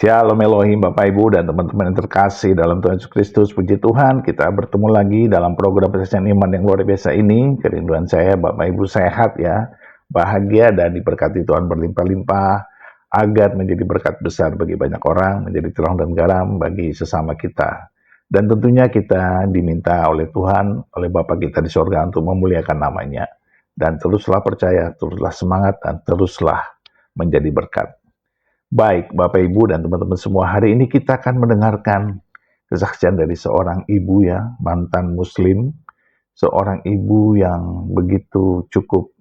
Shalom Elohim Bapak Ibu dan teman-teman yang terkasih dalam Tuhan Yesus Kristus. Puji Tuhan, kita bertemu lagi dalam program Persaksian Iman yang luar biasa ini. Kerinduan saya Bapak Ibu sehat ya, bahagia dan diberkati Tuhan berlimpah-limpah, agar menjadi berkat besar bagi banyak orang, menjadi terang dan garam bagi sesama kita. Dan tentunya kita diminta oleh Tuhan, oleh Bapa kita di sorga untuk memuliakan namanya. Dan teruslah percaya, teruslah semangat, dan teruslah menjadi berkat. Baik, Bapak Ibu dan teman-teman semua, hari ini kita akan mendengarkan kesaksian dari seorang ibu ya, mantan muslim, seorang ibu yang begitu cukup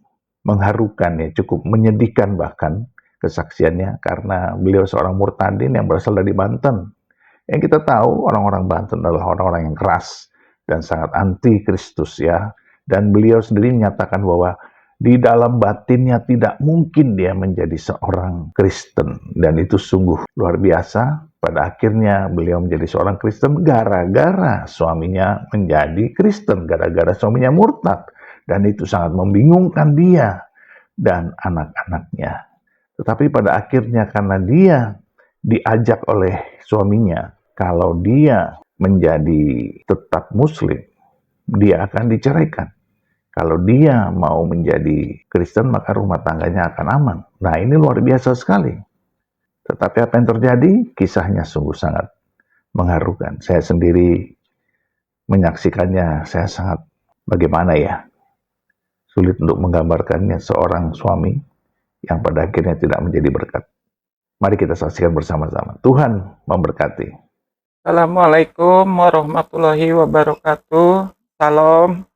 mengharukan ya, cukup menyedihkan bahkan kesaksiannya, karena beliau seorang murtadin yang berasal dari Banten. Yang kita tahu orang-orang Banten adalah orang-orang yang keras dan sangat anti Kristus ya, dan beliau sendiri menyatakan bahwa di dalam batinnya tidak mungkin dia menjadi seorang Kristen. Dan itu sungguh luar biasa. Pada akhirnya beliau menjadi seorang Kristen gara-gara suaminya menjadi Kristen. Gara-gara suaminya murtad. Dan itu sangat membingungkan dia dan anak-anaknya. Tetapi pada akhirnya karena dia diajak oleh suaminya, kalau dia menjadi tetap muslim, dia akan diceraikan. Kalau dia mau menjadi Kristen, maka rumah tangganya akan aman. Nah, ini luar biasa sekali. Tetapi apa yang terjadi? Kisahnya sungguh sangat mengharukan. Saya sendiri menyaksikannya, saya sangat bagaimana ya? Sulit untuk menggambarkannya seorang suami yang pada akhirnya tidak menjadi berkat. Mari kita saksikan bersama-sama. Tuhan memberkati. Assalamualaikum warahmatullahi wabarakatuh. Salam.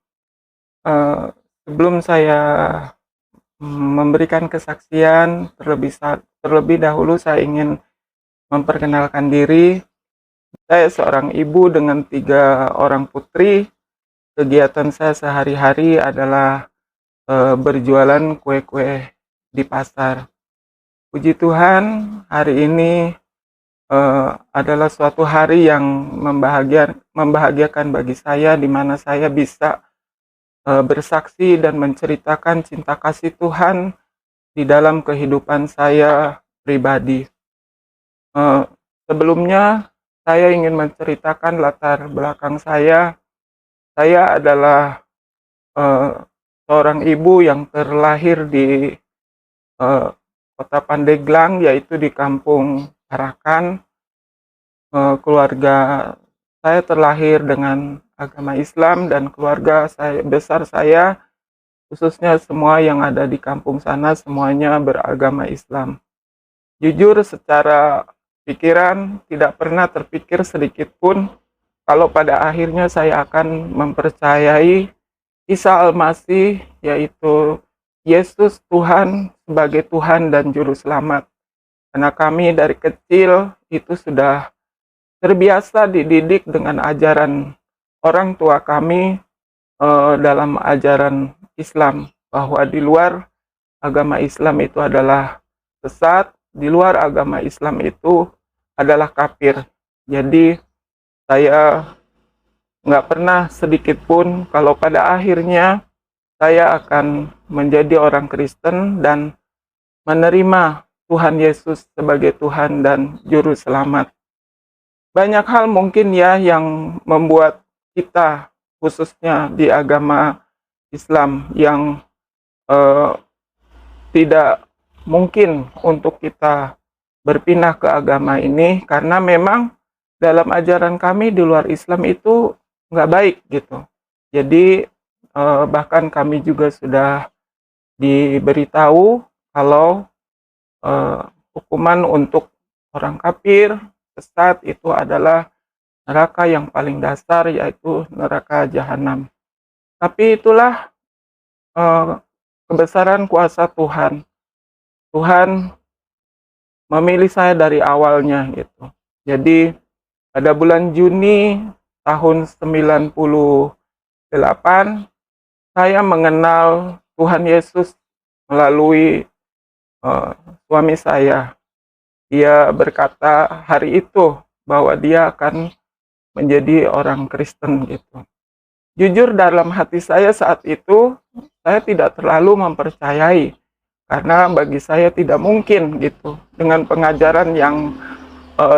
Sebelum saya memberikan kesaksian, terlebih dahulu saya ingin memperkenalkan diri. Saya seorang ibu dengan 3 orang putri. Kegiatan saya sehari-hari adalah berjualan kue-kue di pasar. Puji Tuhan, hari ini adalah suatu hari yang membahagiakan bagi saya, di mana saya bisa bersaksi dan menceritakan cinta kasih Tuhan di dalam kehidupan saya pribadi. Sebelumnya saya ingin menceritakan latar belakang saya. Saya adalah seorang ibu yang terlahir di kota Pandeglang, yaitu di Kampung Parakan. Keluarga saya terlahir dengan agama Islam, dan keluarga besar saya, khususnya semua yang ada di kampung sana, semuanya beragama Islam. Jujur, secara pikiran tidak pernah terpikir sedikit pun kalau pada akhirnya saya akan mempercayai Isa Al-Masih, yaitu Yesus Tuhan, sebagai Tuhan dan Juru Selamat. Karena kami dari kecil itu sudah terbiasa dididik dengan ajaran orang tua kami dalam ajaran Islam, bahwa di luar agama Islam itu adalah sesat, di luar agama Islam itu adalah kafir. Jadi saya nggak pernah sedikit pun kalau pada akhirnya saya akan menjadi orang Kristen dan menerima Tuhan Yesus sebagai Tuhan dan Juru Selamat. Banyak hal mungkin ya yang membuat kita, khususnya di agama Islam, yang tidak mungkin untuk kita berpindah ke agama ini, karena memang dalam ajaran kami di luar Islam itu nggak baik gitu. Jadi bahkan kami juga sudah diberitahu kalau hukuman untuk orang kafir, sesat, itu adalah neraka yang paling dasar, yaitu neraka jahanam. Tapi itulah kebesaran kuasa Tuhan. Tuhan memilih saya dari awalnya gitu. Jadi pada bulan Juni tahun 98, saya mengenal Tuhan Yesus melalui suami saya. Dia berkata hari itu bahwa dia akan menjadi orang Kristen gitu. Jujur, dalam hati saya saat itu, saya tidak terlalu mempercayai, karena bagi saya tidak mungkin gitu, dengan pengajaran yang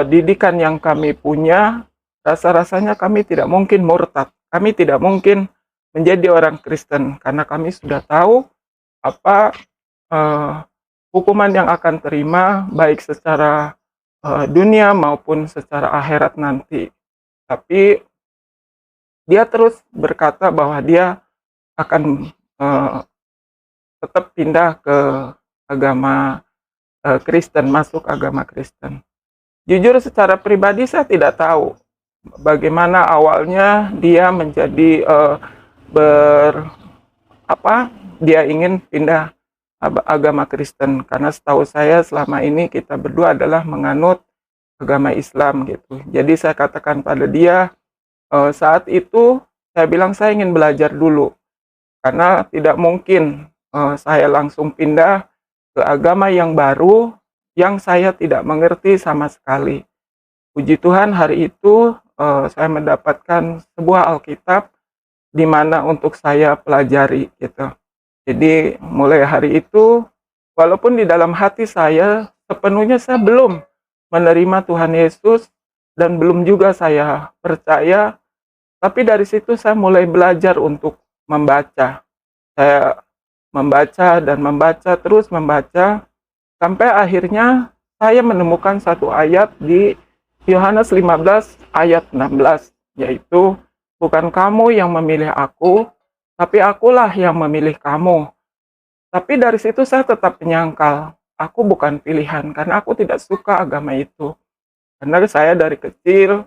didikan yang kami punya, rasa-rasanya kami tidak mungkin murtad. Kami tidak mungkin menjadi orang Kristen karena kami sudah tahu apa eh, hukuman yang akan terima baik secara dunia maupun secara akhirat nanti. Tapi dia terus berkata bahwa dia akan eh, tetap pindah ke agama Kristen, masuk agama Kristen. Jujur secara pribadi saya tidak tahu bagaimana awalnya dia menjadi ber apa dia ingin pindah agama Kristen karena setahu saya selama ini kita berdua adalah menganut agama Islam gitu. Jadi saya katakan pada dia saat itu saya bilang saya ingin belajar dulu karena tidak mungkin saya langsung pindah ke agama yang baru yang saya tidak mengerti sama sekali. Puji Tuhan hari itu saya mendapatkan sebuah Alkitab di mana untuk saya pelajari gitu. Jadi mulai hari itu walaupun di dalam hati saya sepenuhnya saya belum menerima Tuhan Yesus dan belum juga saya percaya, tapi dari situ saya mulai belajar untuk membaca. Saya membaca dan membaca terus membaca sampai akhirnya saya menemukan satu ayat di Yohanes 15 ayat 16 yaitu bukan kamu yang memilih aku, tapi akulah yang memilih kamu. Tapi dari situ saya tetap menyangkal, aku bukan pilihan karena aku tidak suka agama itu. Karena saya dari kecil,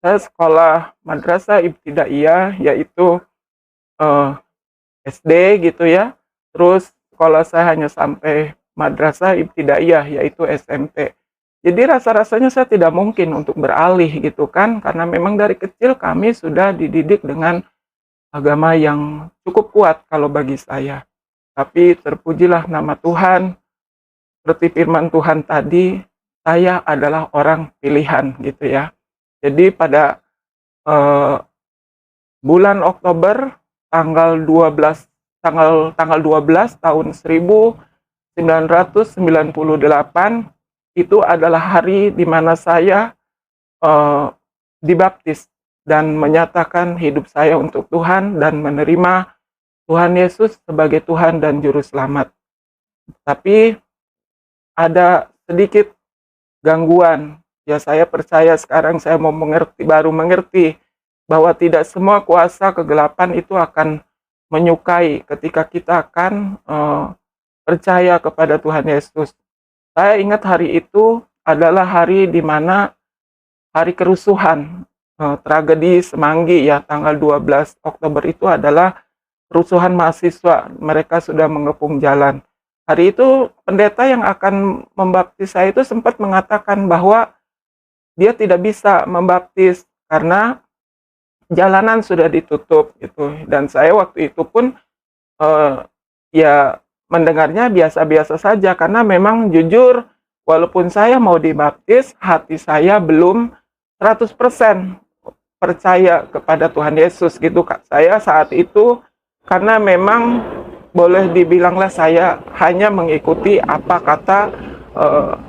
saya sekolah madrasah ibtidaiyah, yaitu eh, SD gitu ya. Terus sekolah saya hanya sampai madrasah ibtidaiyah, yaitu SMP. Jadi rasa-rasanya saya tidak mungkin untuk beralih gitu kan, karena memang dari kecil kami sudah dididik dengan agama yang cukup kuat kalau bagi saya. Tapi terpujilah nama Tuhan, seperti firman Tuhan tadi, saya adalah orang pilihan gitu ya. Jadi pada eh, bulan Oktober tanggal 12 tanggal 12 tahun 1998 itu adalah hari di mana saya eh, dibaptis dan menyatakan hidup saya untuk Tuhan dan menerima Tuhan Yesus sebagai Tuhan dan Juru Selamat. Tapi ada sedikit gangguan. Ya saya percaya sekarang saya mau mengerti, baru mengerti bahwa tidak semua kuasa kegelapan itu akan menyukai ketika kita akan percaya kepada Tuhan Yesus. Saya ingat hari itu adalah hari di mana hari kerusuhan, tragedi Semanggi ya, tanggal 12 Oktober itu adalah kerusuhan mahasiswa, mereka sudah mengepung jalan. Hari itu pendeta yang akan membaptis saya itu sempat mengatakan bahwa dia tidak bisa membaptis karena jalanan sudah ditutup gitu. Dan saya waktu itu pun eh, ya mendengarnya biasa-biasa saja karena memang jujur walaupun saya mau dibaptis, hati saya belum 100% percaya kepada Tuhan Yesus gitu Kak. Saya saat itu karena memang boleh dibilanglah saya hanya mengikuti apa kata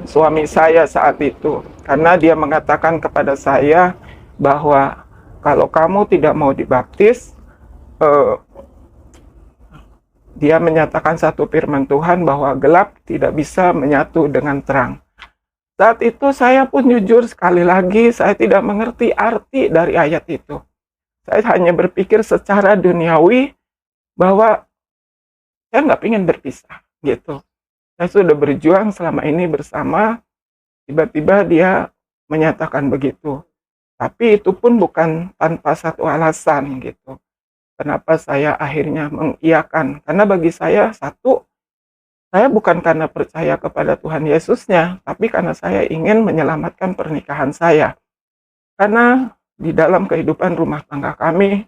suami saya saat itu. Karena dia mengatakan kepada saya bahwa kalau kamu tidak mau dibaptis, eh, dia menyatakan satu firman Tuhan bahwa gelap tidak bisa menyatu dengan terang. Saat itu saya pun jujur sekali lagi saya tidak mengerti arti dari ayat itu. Saya hanya berpikir secara duniawi bahwa saya nggak ingin berpisah gitu. Saya sudah berjuang selama ini bersama, tiba-tiba dia menyatakan begitu. Tapi itu pun bukan tanpa satu alasan gitu. Kenapa saya akhirnya mengiyakan? Karena bagi saya satu, saya bukan karena percaya kepada Tuhan Yesusnya, tapi karena saya ingin menyelamatkan pernikahan saya. Karena di dalam kehidupan rumah tangga kami,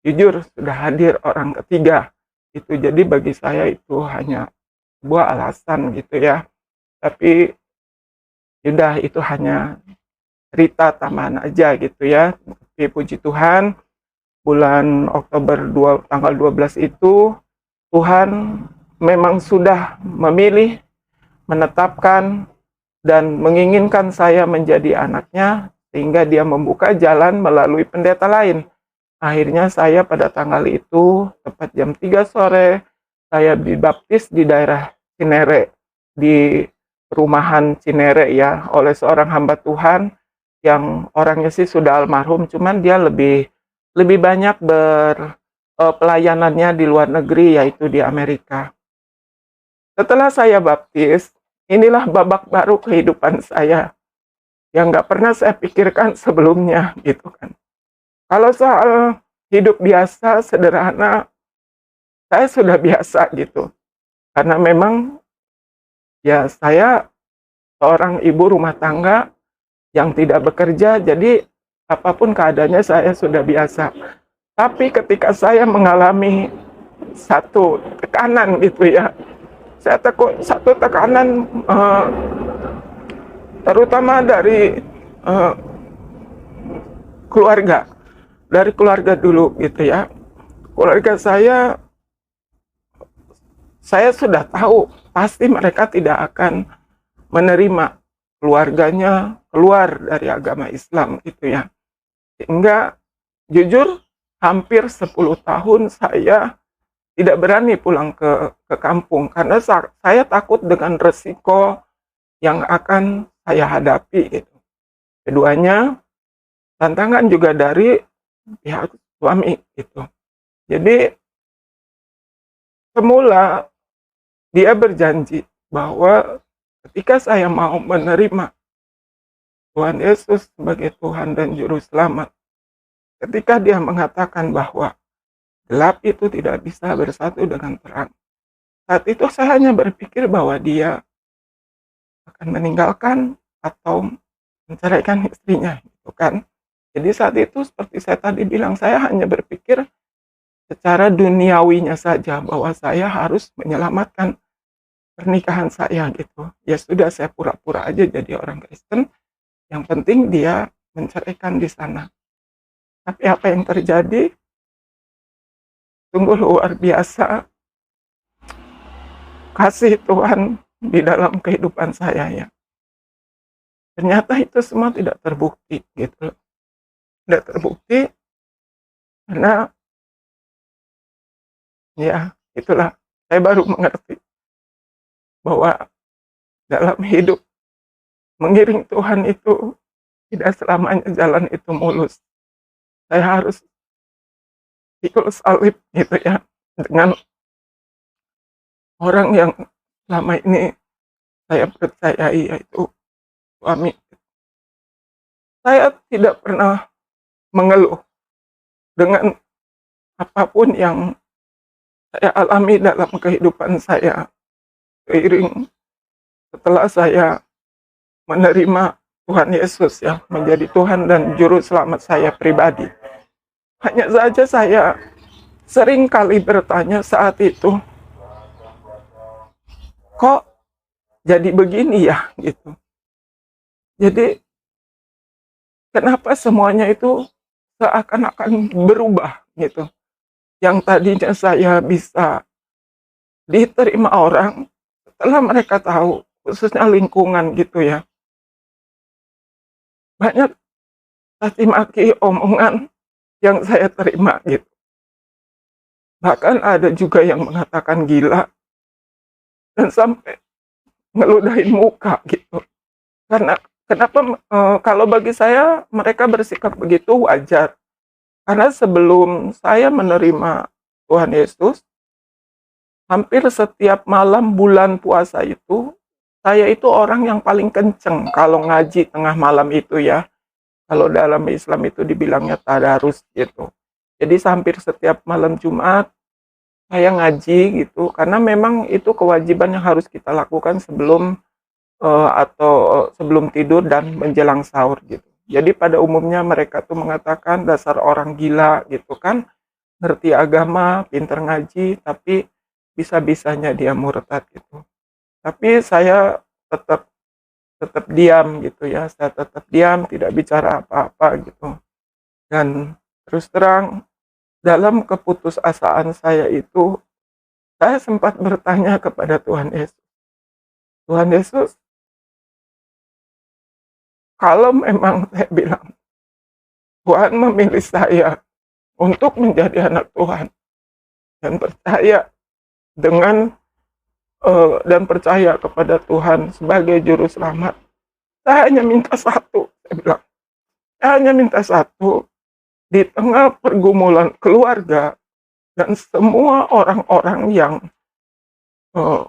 jujur sudah hadir orang ketiga. Itu jadi bagi saya itu hanya sebuah alasan gitu ya. Tapi sudah itu hanya cerita tambahan aja gitu ya. Tapi puji Tuhan, bulan Oktober tanggal 12 itu Tuhan memang sudah memilih, menetapkan dan menginginkan saya menjadi anaknya, sehingga dia membuka jalan melalui pendeta lain. Akhirnya saya pada tanggal itu, tepat jam 3 sore, saya dibaptis di daerah Cinere, di perumahan Cinere ya, oleh seorang hamba Tuhan yang orangnya sih sudah almarhum, cuman dia lebih lebih banyak pelayanannya di luar negeri, yaitu di Amerika. Setelah saya baptis, inilah babak baru kehidupan saya yang nggak pernah saya pikirkan sebelumnya gitu kan. Kalau soal hidup biasa, sederhana, saya sudah biasa gitu. Karena memang ya saya seorang ibu rumah tangga yang tidak bekerja, jadi apapun keadaannya saya sudah biasa. Tapi ketika saya mengalami satu tekanan gitu ya, saya takut satu tekanan terutama dari eh, keluarga, dari keluarga dulu gitu ya. Keluarga saya sudah tahu pasti mereka tidak akan menerima keluarganya keluar dari agama Islam gitu ya. Sehingga jujur hampir 10 tahun saya tidak berani pulang ke kampung karena saya takut dengan resiko yang akan saya hadapi gitu. Keduanya tantangan juga dari pihak suami gitu. Jadi semula dia berjanji bahwa ketika saya mau menerima Tuhan Yesus sebagai Tuhan dan Juru Selamat, ketika dia mengatakan bahwa gelap itu tidak bisa bersatu dengan terang. Saat itu saya hanya berpikir bahwa dia akan meninggalkan atau menceraikan istrinya, gitu kan. Jadi saat itu seperti saya tadi bilang, saya hanya berpikir secara duniawinya saja bahwa saya harus menyelamatkan pernikahan saya gitu. Ya sudah saya pura-pura aja jadi orang Kristen, yang penting dia menceraikan di sana. Tapi apa yang terjadi? Sungguh luar biasa kasih Tuhan di dalam kehidupan saya ya. Ternyata itu semua tidak terbukti gitu. Tidak terbukti karena ya itulah saya baru mengerti bahwa dalam hidup mengiring Tuhan itu tidak selamanya jalan itu mulus. Saya harus pikul salib gitu ya dengan orang yang selama ini saya percayai, yaitu suami. Saya tidak pernah mengeluh dengan apapun yang saya alami dalam kehidupan saya. Seiring setelah saya menerima Tuhan Yesus ya menjadi Tuhan dan Juru Selamat saya pribadi. Hanya saja saya sering kali bertanya saat itu, kok jadi begini ya gitu. Jadi kenapa semuanya itu seakan-akan berubah gitu. Yang tadinya saya bisa diterima orang, setelah mereka tahu, khususnya lingkungan gitu ya, banyak caci maki omongan yang saya terima gitu. Bahkan ada juga yang mengatakan gila dan sampai ngeludahin muka gitu. Karena kenapa kalau bagi saya mereka bersikap begitu wajar. Karena sebelum saya menerima Tuhan Yesus, hampir setiap malam bulan puasa itu, saya itu orang yang paling kenceng kalau ngaji tengah malam itu ya. Kalau dalam Islam itu dibilangnya tadarus gitu. Jadi hampir setiap malam Jumat saya ngaji gitu karena memang itu kewajiban yang harus kita lakukan sebelum atau sebelum tidur dan menjelang sahur gitu. Jadi pada umumnya mereka tuh mengatakan dasar orang gila gitu kan, ngerti agama, pinter ngaji, tapi bisa-bisanya dia murtad gitu. Tapi saya tetap tetap diam gitu ya, saya tetap diam, tidak bicara apa-apa gitu. Dan terus terang dalam keputusasaan saya itu, saya sempat bertanya kepada Tuhan Yesus, Tuhan Yesus, kalau memang saya bilang Tuhan memilih saya untuk menjadi anak Tuhan dan percaya dengan dan percaya kepada Tuhan sebagai juru selamat, saya hanya minta satu, saya bilang, saya hanya minta satu, di tengah pergumulan keluarga dan semua orang-orang yang eh,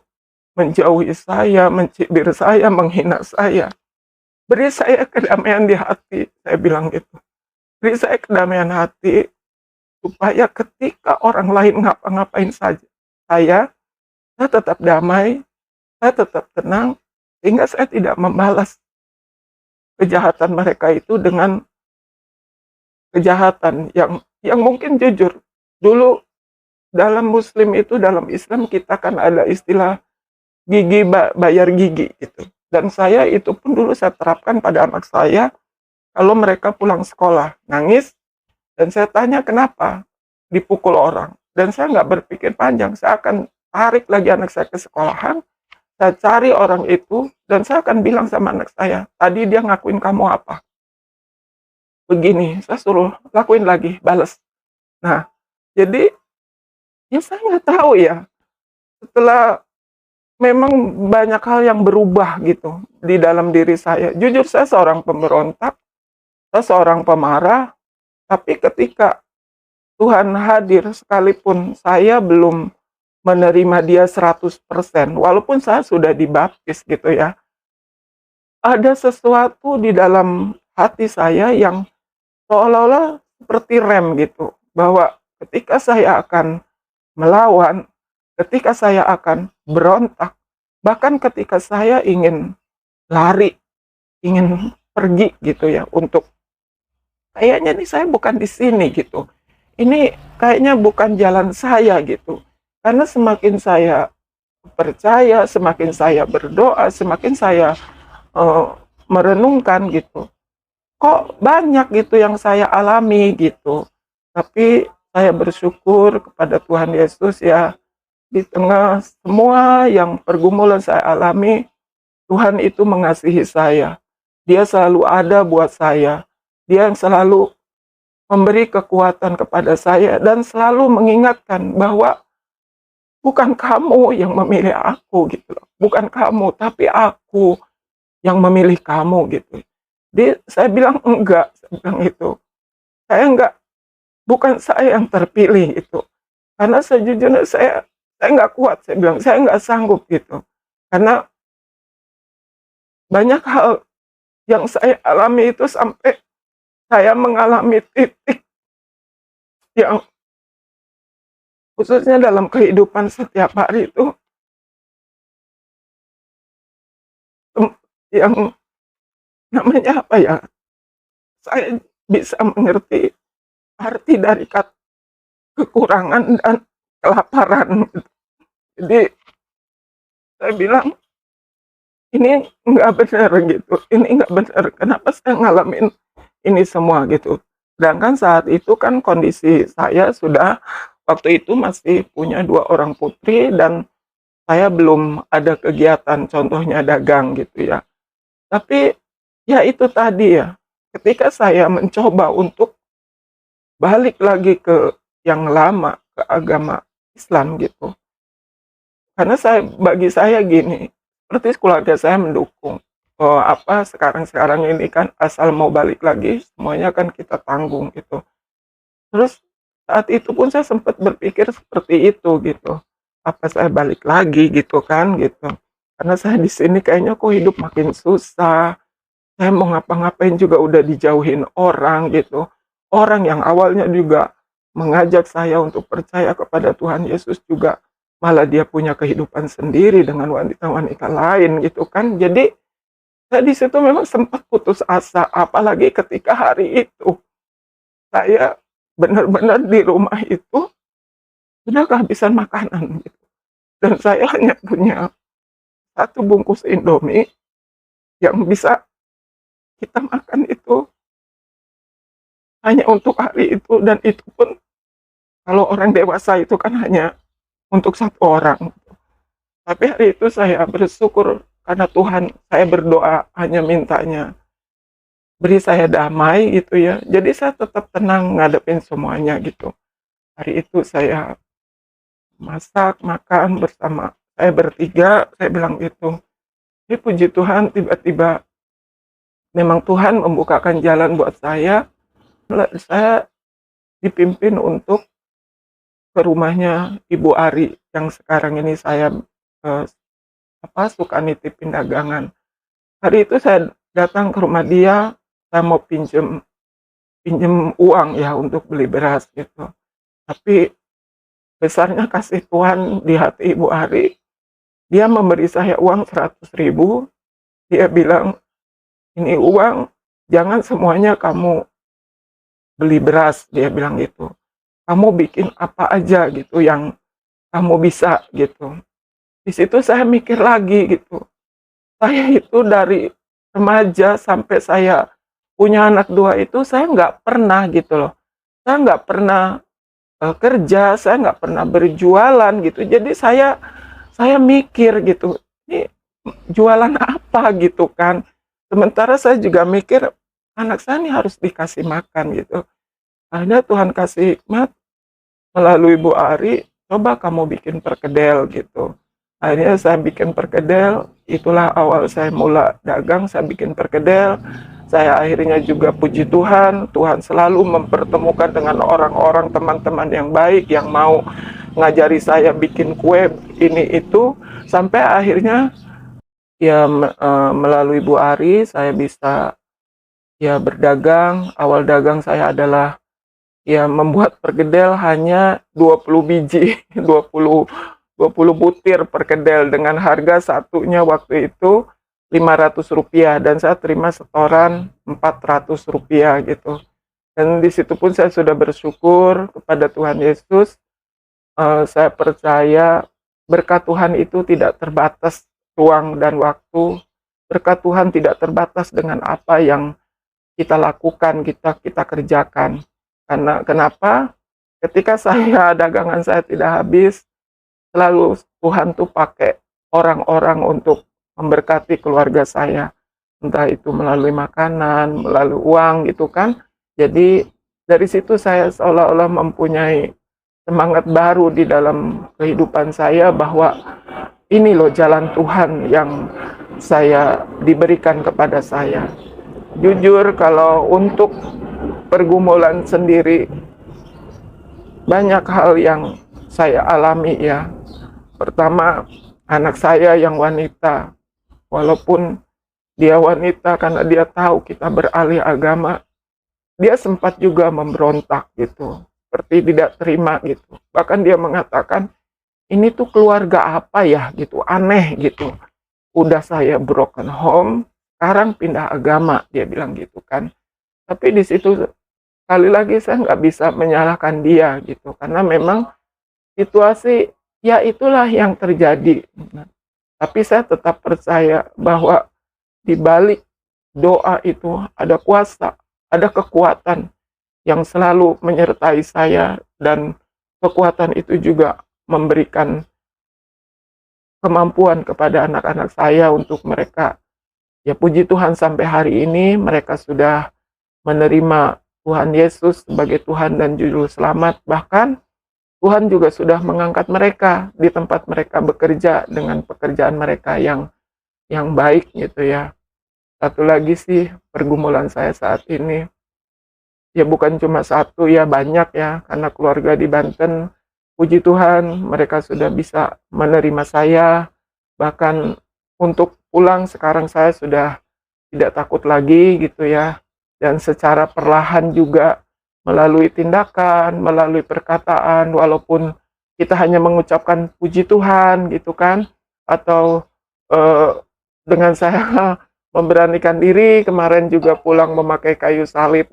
menjauhi saya, mencibir saya, menghina saya, beri saya kedamaian di hati, saya bilang gitu. Beri saya kedamaian hati supaya ketika orang lain ngapa-ngapain saja, saya tetap damai, saya tetap tenang, sehingga saya tidak membalas kejahatan mereka itu dengan kejahatan yang mungkin jujur. Dulu dalam Muslim itu, dalam Islam kita kan ada istilah gigi bayar gigi gitu. Dan saya itu pun dulu saya terapkan pada anak saya kalau mereka pulang sekolah nangis dan saya tanya kenapa dipukul orang. Dan saya nggak berpikir panjang, saya akan tarik lagi anak saya ke sekolahan, saya cari orang itu dan saya akan bilang sama anak saya, tadi dia ngakuin kamu apa? Begini, saya suruh lakuin lagi, balas. Nah, jadi ya saya nggak tahu ya, setelah memang banyak hal yang berubah gitu di dalam diri saya. Jujur saya seorang pemberontak, saya seorang pemarah, tapi ketika Tuhan hadir sekalipun saya belum menerima dia 100%, walaupun saya sudah dibaptis gitu ya. Ada sesuatu di dalam hati saya yang seolah-olah seperti rem gitu, bahwa ketika saya akan melawan, ketika saya akan berontak, bahkan ketika saya ingin lari, ingin pergi gitu ya, untuk kayaknya nih saya bukan di sini gitu. Ini kayaknya bukan jalan saya gitu. Karena semakin saya percaya, semakin saya berdoa, semakin saya eh, merenungkan gitu. Kok banyak gitu yang saya alami gitu. Tapi saya bersyukur kepada Tuhan Yesus ya, di tengah semua yang pergumulan saya alami, Tuhan itu mengasihi saya. Dia selalu ada buat saya. Dia yang selalu memberi kekuatan kepada saya dan selalu mengingatkan bahwa bukan kamu yang memilih aku gitu loh. Bukan kamu, tapi aku yang memilih kamu gitu. Saya bilang enggak, saya bilang itu. Saya enggak, bukan saya yang terpilih itu. Karena sejujurnya saya nggak kuat, saya bilang saya nggak sanggup gitu. Karena banyak hal yang saya alami itu sampai saya mengalami titik yang khususnya dalam kehidupan setiap hari itu yang namanya apa ya? Saya bisa mengerti arti dari kata kekurangan dan kelaparan. Jadi saya bilang ini nggak benar gitu. Ini nggak benar. Kenapa saya ngalamin ini semua gitu? Sedangkan saat itu kan kondisi saya sudah waktu itu masih punya dua orang putri dan saya belum ada kegiatan, contohnya dagang gitu ya. Tapi ya itu tadi ya, ketika saya mencoba untuk balik lagi ke yang lama, ke agama Islam gitu. Karena bagi saya gini, seperti keluarga saya mendukung. Oh, apa sekarang-sekarang ini kan asal mau balik lagi semuanya kan kita tanggung gitu. Terus saat itu pun saya sempat berpikir seperti itu gitu. Apa saya balik lagi gitu kan gitu. Karena saya di sini kayaknya kok hidup makin susah. Saya mau ngapa-ngapain juga udah dijauhin orang gitu. Orang yang awalnya juga mengajak saya untuk percaya kepada Tuhan Yesus juga malah dia punya kehidupan sendiri dengan wanita-wanita lain gitu kan. Jadi saya di situ memang sempat putus asa, apalagi ketika hari itu saya benar-benar di rumah itu sudah kehabisan makanan gitu. Dan saya hanya punya satu bungkus Indomie yang bisa kita makan itu hanya untuk hari itu dan itu pun kalau orang dewasa itu kan hanya untuk satu orang. Tapi hari itu saya bersyukur karena Tuhan, saya berdoa hanya mintanya beri saya damai gitu ya. Jadi saya tetap tenang ngadepin semuanya gitu. Hari itu saya masak, makan bersama saya bertiga, saya bilang gitu. Ini puji Tuhan tiba-tiba memang Tuhan membukakan jalan buat saya dipimpin untuk ke rumahnya Ibu Ari yang sekarang ini saya, eee, suka nitipin dagangan. Hari itu saya datang ke rumah dia, saya mau pinjem pinjem uang ya untuk beli beras gitu. Tapi besarnya kasih Tuhan di hati Ibu Ari, dia memberi saya uang 100.000. Dia bilang, "Ini uang jangan semuanya kamu beli beras," dia bilang gitu. "Kamu bikin apa aja gitu yang kamu bisa," gitu. Di situ saya mikir lagi gitu, saya itu dari remaja sampai saya punya anak 2 itu saya nggak pernah gitu loh, saya nggak pernah, kerja, saya nggak pernah berjualan gitu. Jadi saya mikir gitu, ini jualan apa gitu kan. Sementara saya juga mikir, anak saya ini harus dikasih makan gitu. Akhirnya Tuhan kasih hikmat melalui Bu Ari, "Coba kamu bikin perkedel," gitu. Akhirnya saya bikin perkedel, itulah awal saya mula dagang, saya bikin perkedel. Saya akhirnya juga puji Tuhan, Tuhan selalu mempertemukan dengan orang-orang, teman-teman yang baik, yang mau ngajari saya bikin kue, ini itu, sampai akhirnya ya melalui Bu Ari saya bisa ya berdagang. Awal dagang saya adalah ya membuat perkedel hanya 20 biji, 20 20 butir perkedel dengan harga satunya waktu itu Rp500 dan saya terima setoran Rp400 gitu. Dan di situ pun saya sudah bersyukur kepada Tuhan Yesus. Saya percaya berkat Tuhan itu tidak terbatas ruang dan waktu. Berkat Tuhan tidak terbatas dengan apa yang kita lakukan, kita kerjakan. Karena kenapa? Ketika saya dagangan saya tidak habis, selalu Tuhan tuh pakai orang-orang untuk memberkati keluarga saya. Entah itu melalui makanan, melalui uang gitu kan. Jadi dari situ saya seolah-olah mempunyai semangat baru di dalam kehidupan saya bahwa ini loh jalan Tuhan yang saya diberikan kepada saya. Jujur kalau untuk pergumulan sendiri banyak hal yang saya alami ya. Pertama, anak saya yang wanita, walaupun dia wanita karena dia tahu kita beralih agama, dia sempat juga memberontak gitu, seperti tidak terima gitu. Bahkan dia mengatakan, ini tuh keluarga apa ya gitu, aneh gitu. Udah saya broken home, sekarang pindah agama, dia bilang gitu kan. Tapi di situ sekali lagi saya nggak bisa menyalahkan dia gitu, karena memang situasi ya itulah yang terjadi. Nah, tapi saya tetap percaya bahwa di balik doa itu ada kuasa, ada kekuatan yang selalu menyertai saya dan kekuatan itu juga memberikan kemampuan kepada anak-anak saya untuk mereka ya puji Tuhan sampai hari ini mereka sudah menerima Tuhan Yesus sebagai Tuhan dan Juru Selamat. Bahkan Tuhan juga sudah mengangkat mereka di tempat mereka bekerja dengan pekerjaan mereka yang baik gitu ya. Satu lagi sih pergumulan saya saat ini, ya bukan cuma satu ya banyak ya, karena keluarga di Banten, puji Tuhan mereka sudah bisa menerima saya, bahkan untuk pulang sekarang saya sudah tidak takut lagi gitu ya, dan secara perlahan juga melalui tindakan, melalui perkataan, walaupun kita hanya mengucapkan puji Tuhan gitu kan, atau dengan saya memberanikan diri kemarin juga pulang memakai kayu salib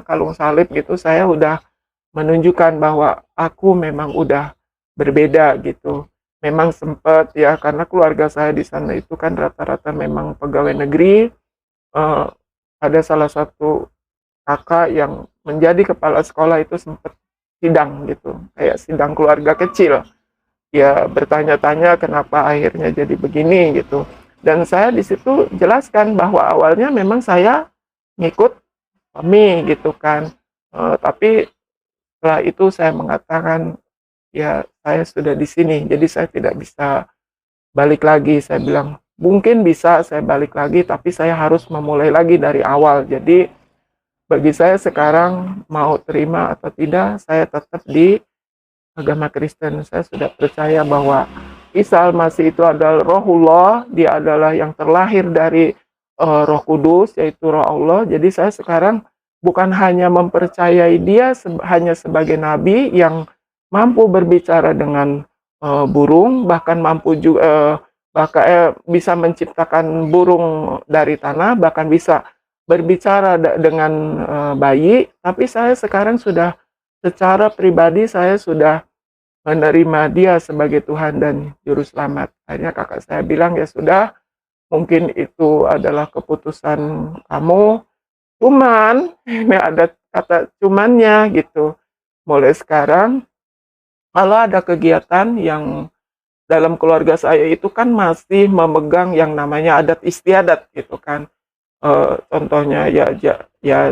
kalung salib gitu, saya udah menunjukkan bahwa aku memang udah berbeda gitu. Memang sempat ya karena keluarga saya di sana itu kan rata-rata memang pegawai negeri, ada salah satu kakak yang menjadi kepala sekolah itu sempat sidang gitu, kayak sidang keluarga kecil. Ya bertanya-tanya kenapa akhirnya jadi begini gitu. Dan saya di situ jelaskan bahwa awalnya memang saya ngikut suami gitu kan. Tapi setelah itu saya mengatakan, ya saya sudah di sini, jadi saya tidak bisa balik lagi. Saya bilang, mungkin bisa saya balik lagi, tapi saya harus memulai lagi dari awal. Jadi bagi saya sekarang mau terima atau tidak, saya tetap di agama Kristen. Saya sudah percaya bahwa Isa Al-Masih itu adalah Rohullah, dia adalah yang terlahir dari Roh Kudus, yaitu Roh Allah. Jadi saya sekarang bukan hanya mempercayai dia hanya sebagai nabi yang mampu berbicara dengan burung, bahkan mampu juga bahkan bisa menciptakan burung dari tanah, bahkan bisa berbicara dengan bayi. Tapi saya sekarang sudah secara pribadi saya sudah menerima dia sebagai Tuhan dan Juru Selamat. Akhirnya kakak saya bilang, ya sudah, mungkin itu adalah keputusan kamu. Cuman, ini ada kata cumannya gitu. Mulai sekarang, kalau ada kegiatan yang dalam keluarga saya itu kan masih memegang yang namanya adat istiadat gitu kan. Contohnya ya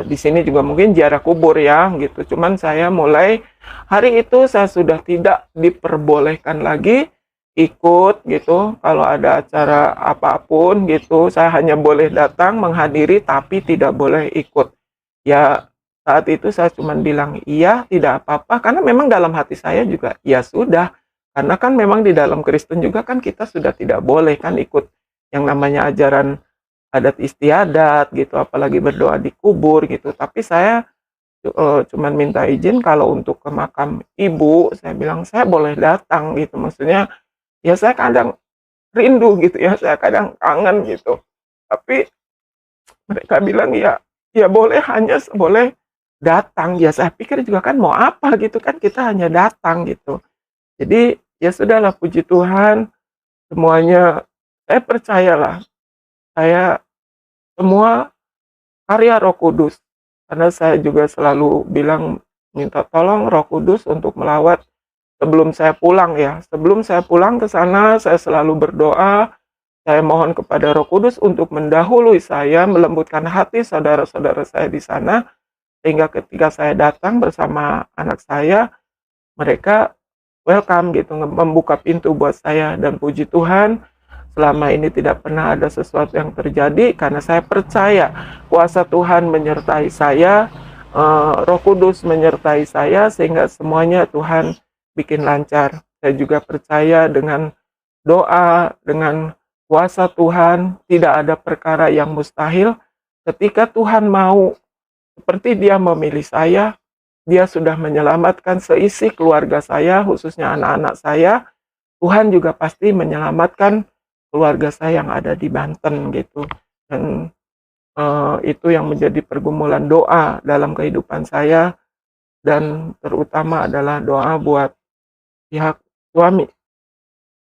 di sini juga mungkin ziarah kubur ya gitu. Cuman saya mulai hari itu saya sudah tidak diperbolehkan lagi ikut gitu. Kalau ada acara apapun gitu, saya hanya boleh datang menghadiri tapi tidak boleh ikut. Ya saat itu saya cuman bilang iya, tidak apa-apa karena memang dalam hati saya juga ya sudah. Karena kan memang di dalam Kristen juga kan kita sudah tidak boleh kan ikut yang namanya ajaran adat istiadat gitu, apalagi berdoa di kubur gitu. Tapi saya cuman minta izin kalau untuk ke makam ibu, saya bilang saya boleh datang gitu. Maksudnya ya saya kadang rindu gitu ya, saya kadang kangen gitu. Tapi mereka bilang ya ya boleh, hanya boleh datang. Ya saya pikir juga kan mau apa gitu kan, kita hanya datang gitu. Jadi ya sudahlah, puji Tuhan, semuanya saya percayalah, saya semua karya Roh Kudus. Karena saya juga selalu bilang minta tolong Roh Kudus untuk melawat sebelum saya pulang ya. Sebelum saya pulang ke sana, saya selalu berdoa, saya mohon kepada Roh Kudus untuk mendahului saya, melembutkan hati saudara-saudara saya di sana, sehingga ketika saya datang bersama anak saya, mereka welcome gitu, membuka pintu buat saya. Dan puji Tuhan, selama ini tidak pernah ada sesuatu yang terjadi karena saya percaya kuasa Tuhan menyertai saya, Roh Kudus menyertai saya sehingga semuanya Tuhan bikin lancar. Saya juga percaya dengan doa, dengan kuasa Tuhan tidak ada perkara yang mustahil. Ketika Tuhan mau, seperti Dia memilih saya, Dia sudah menyelamatkan seisi keluarga saya, khususnya anak-anak saya. Tuhan juga pasti menyelamatkan keluarga saya yang ada di Banten gitu. Dan itu yang menjadi pergumulan doa dalam kehidupan saya, dan terutama adalah doa buat pihak suami.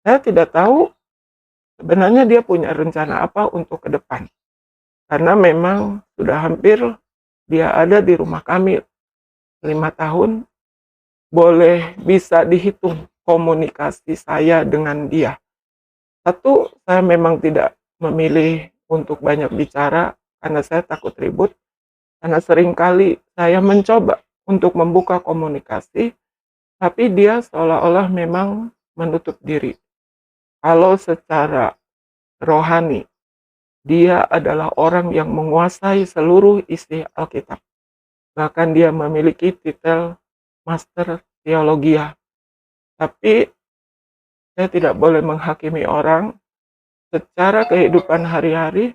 Saya tidak tahu sebenarnya dia punya rencana apa untuk ke depan. Karena memang sudah hampir dia ada di rumah kami 5 tahun, boleh bisa dihitung komunikasi saya dengan dia. Satu, saya memang tidak memilih untuk banyak bicara karena saya takut ribut, karena seringkali saya mencoba untuk membuka komunikasi, tapi dia seolah-olah memang menutup diri. Kalau secara rohani, dia adalah orang yang menguasai seluruh isi Alkitab. Bahkan dia memiliki titel Master Teologia. Tapi saya tidak boleh menghakimi orang. Secara kehidupan hari-hari,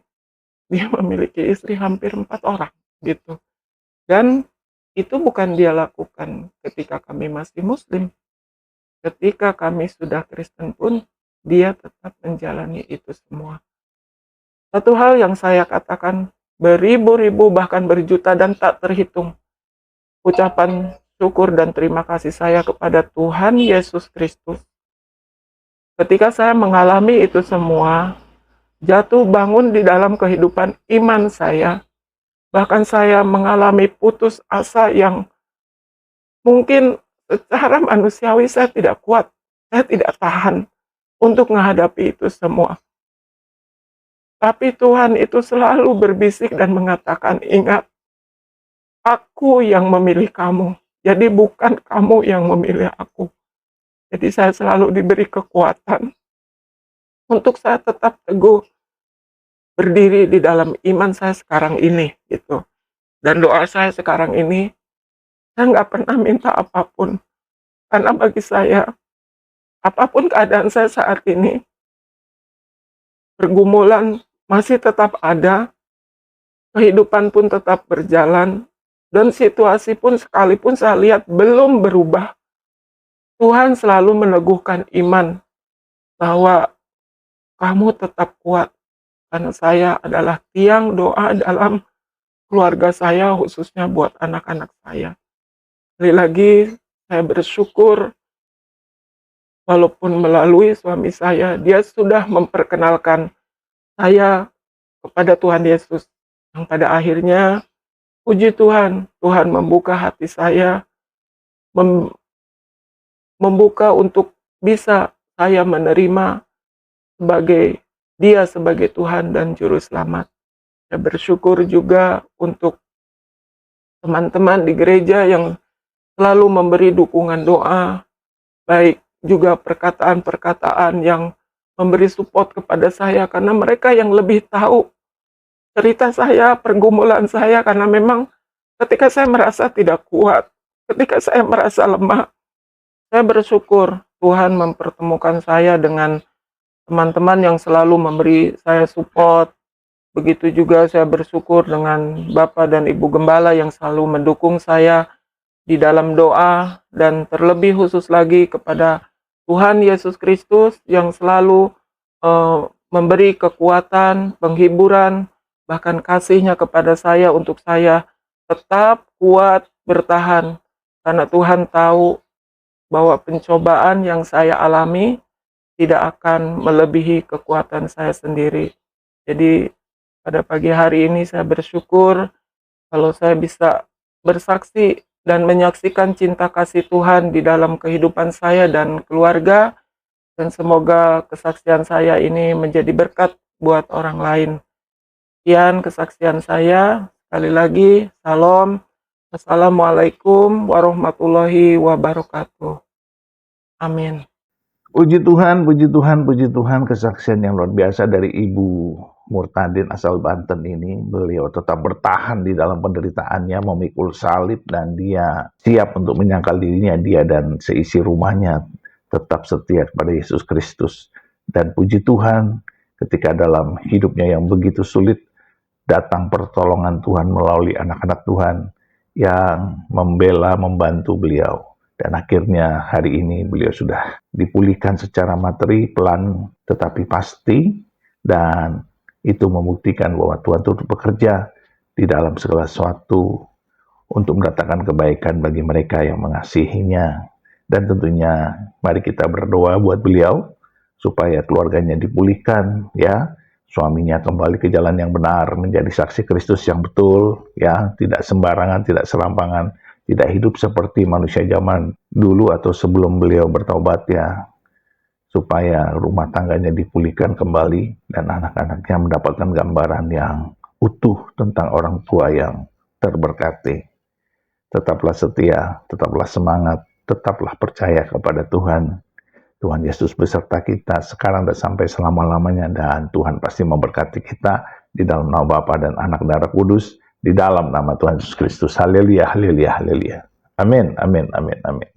dia memiliki istri hampir 4 orang gitu. Dan itu bukan dia lakukan ketika kami masih muslim. Ketika kami sudah Kristen pun, dia tetap menjalani itu semua. Satu hal yang saya katakan beribu-ribu bahkan berjuta dan tak terhitung ucapan syukur dan terima kasih saya kepada Tuhan Yesus Kristus. Ketika saya mengalami itu semua, jatuh bangun di dalam kehidupan iman saya, bahkan saya mengalami putus asa yang mungkin secara manusiawi saya tidak kuat, saya tidak tahan untuk menghadapi itu semua. Tapi Tuhan itu selalu berbisik dan mengatakan, "Ingat, aku yang memilih kamu. Jadi bukan kamu yang memilih aku." Jadi saya selalu diberi kekuatan untuk saya tetap teguh berdiri di dalam iman saya sekarang ini, gitu. Dan doa saya sekarang ini, saya nggak pernah minta apapun. Karena bagi saya, apapun keadaan saya saat ini, pergumulan masih tetap ada, kehidupan pun tetap berjalan, dan situasi pun sekalipun saya lihat belum berubah, Tuhan selalu meneguhkan iman bahwa kamu tetap kuat, karena saya adalah tiang doa dalam keluarga saya, khususnya buat anak-anak saya. Sekali lagi, saya bersyukur walaupun melalui suami saya, dia sudah memperkenalkan saya kepada Tuhan Yesus. Yang pada akhirnya, puji Tuhan, Tuhan membuka hati saya, mem- membuka untuk bisa saya menerima sebagai dia sebagai Tuhan dan Juru Selamat. Saya bersyukur juga untuk teman-teman di gereja yang selalu memberi dukungan doa, baik juga perkataan-perkataan yang memberi support kepada saya, karena mereka yang lebih tahu cerita saya, pergumulan saya, karena memang ketika saya merasa tidak kuat, ketika saya merasa lemah, saya bersyukur Tuhan mempertemukan saya dengan teman-teman yang selalu memberi saya support. Begitu juga saya bersyukur dengan Bapak dan Ibu Gembala yang selalu mendukung saya di dalam doa, dan terlebih khusus lagi kepada Tuhan Yesus Kristus yang selalu memberi kekuatan, penghiburan, bahkan kasih-Nya kepada saya untuk saya tetap kuat bertahan, karena Tuhan tahu bahwa pencobaan yang saya alami tidak akan melebihi kekuatan saya sendiri. Jadi pada pagi hari ini saya bersyukur kalau saya bisa bersaksi dan menyaksikan cinta kasih Tuhan di dalam kehidupan saya dan keluarga, dan semoga kesaksian saya ini menjadi berkat buat orang lain. Sekian kesaksian saya. Sekali lagi, salam. Assalamualaikum warahmatullahi wabarakatuh. Amin. Puji Tuhan, puji Tuhan, puji Tuhan, kesaksian yang luar biasa dari Ibu Murtadin asal Banten ini. Beliau tetap bertahan di dalam penderitaannya, memikul salib, dan dia siap untuk menyangkal dirinya, dia dan seisi rumahnya tetap setia kepada Yesus Kristus. Dan puji Tuhan, ketika dalam hidupnya yang begitu sulit, datang pertolongan Tuhan melalui anak-anak Tuhan yang membela, membantu beliau. Dan akhirnya hari ini beliau sudah dipulihkan secara materi, pelan tetapi pasti, dan itu membuktikan bahwa Tuhan turut bekerja di dalam segala sesuatu untuk mendatangkan kebaikan bagi mereka yang mengasihinya. Dan tentunya mari kita berdoa buat beliau supaya keluarganya dipulihkan, ya, suaminya kembali ke jalan yang benar, menjadi saksi Kristus yang betul, ya, tidak sembarangan, tidak serampangan, tidak hidup seperti manusia zaman dulu atau sebelum beliau bertobat, ya, supaya rumah tangganya dipulihkan kembali dan anak-anaknya mendapatkan gambaran yang utuh tentang orang tua yang terberkati. Tetaplah setia, tetaplah semangat, tetaplah percaya kepada Tuhan. Tuhan Yesus beserta kita sekarang dan sampai selama-lamanya, dan Tuhan pasti memberkati kita di dalam nama Bapa dan Anak dan Roh Kudus, di dalam nama Tuhan Yesus Kristus. Haleluya, haleluya, haleluya. Amin, amin, amin, amin.